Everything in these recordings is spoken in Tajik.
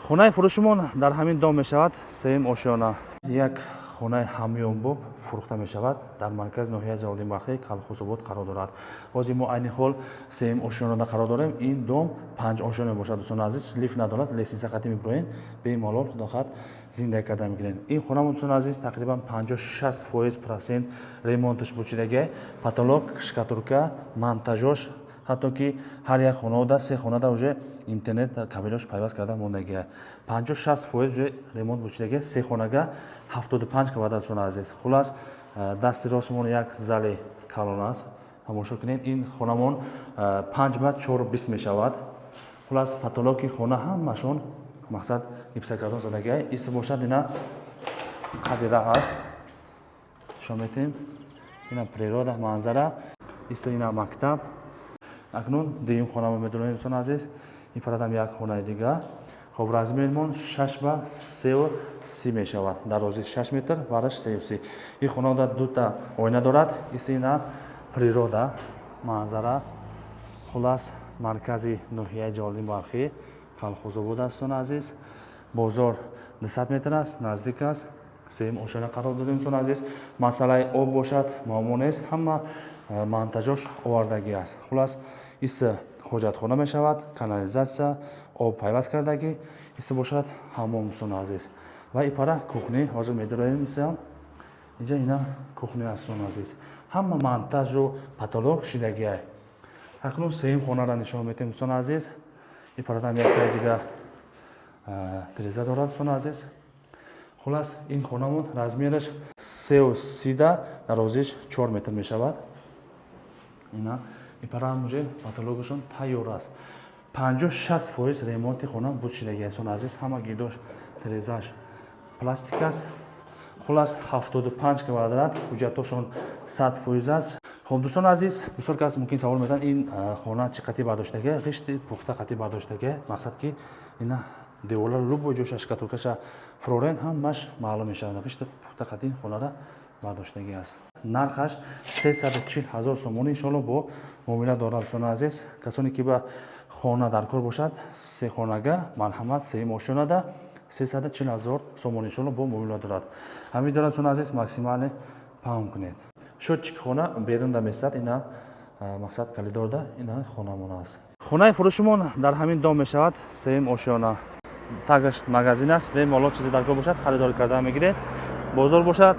хонаи фурӯшимон дар ҳамин дом мешавад. Сеюм ошёна як хонаи ҳамёнбоб фурӯхта мешавад. Дар маркази ноҳияи Ҷалолдинбахшӣ Калхозобод қарор дорад. Бози мо айни ҳол сеюм ошёнада қарор дорем. Ин дом 5 ошёна бошад. Дӯстон азиз, лифт надорад, лестница қатӣ мебироен. Бемалол худохат зиндаги карда мегирен. Ин хонамон дӯстон азиз тақрибан 50-60% ремонтш бучидаги, потолок, шкатурка, монтажош, ҳатто ки ҳар як хонада, се хонада уже интернет кабелош пайваст карда мондагиа. 50-60% уже ремонт бучидаги, се хонага 75 квадрат дӯстон азиз. Хулас дасти ростмон як зали калон аст. Тамошо кунед, ин хонамон 5x4 мешавад. Хулас потолоки хона ҳамашон мақсад гипсокартон задагиа. Иси бошад ина қадира аст. Шометем ина природа, манзара. Иси ина мактаб. Акнун дуюм хонамон медонем дӯстон азиз. Ин парадам як хонаи дига. Хоб размермон 6x3 мешавад. Дарози 6 метр, бараш 3. Ин хонада дута ойна дорад. Иси ина природа, манзара. Хулас маркази ноҳияи Ҷалолдинбахшӣ Калхозобод аст дӯстон азиз. Бозор 200 метр аст, наздик аст. Сеюм ошона қарор дорем дӯстон азиз. Масъалаи об бошад, муаммо нест. Ҳама монтажош овардаги аст. Хулас иси хоҷатхона мешавад, канализатсия, об пайваст кардаги. Иси бошад ҳаммом дӯстон азиз. Ва ипара кухни ҳозир медороем. Инҷа ина кухни аст дӯстон азиз. Ҳама монтажу потолок шидагиа. Акнун сеюм хонара нишон медиҳем дӯстон азиз. Ипарадам яктай дига тиреза дорад дӯстон азиз. Хулас ин хонамон размераш 3.30, дарозиш 4 метр мешавад. Ина ипараам уже потологошон тайёр аст. 50-60% ремонти хона буд шидаги дӯстон азиз. Ҳама гирдош тирезаш пластик аст. Хулас 75 квадрат, ҳуҷҷатошон 100% аст. Хоб дӯстон азиз, бисёр кас мумкин савол метавонад ин хона чӣ қатӣ бардоштаги? Ғишти пухта қатӣ бардоштаги. Мақсад ки ина девора лубо ҷоша шкатуркаша флорен ҳамаш маълум мешавад. Ғишти пухта қатӣ хонара бардоштаги аст. Нархаш 340 000 сомон иншоалло бо муомила дорад дӯстон азиз. Касоне ки ба хона дар кор бошад, се хонага марҳамат сеюм ошёнада 340 000 сомон иншоалло бо муомила дорад. Ҳамин дорад дӯстон азиз, максимале паҳм кунед. Шотчик хона берунда местад, ина мақсад калидорда ина хонамон аст. Хонаи фурӯшимон дар ҳамин дом мешавад. Сеюм ошёна. Тагаш магазин аст. Бемалол чизе дар кор бошад, харидорӣ карда мегиред. Бозор бошад,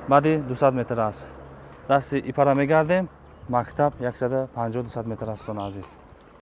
баъди 200 метр аст. Дасти ипара мегардем. Мактаб 150-200 метр аст дӯстон азиз.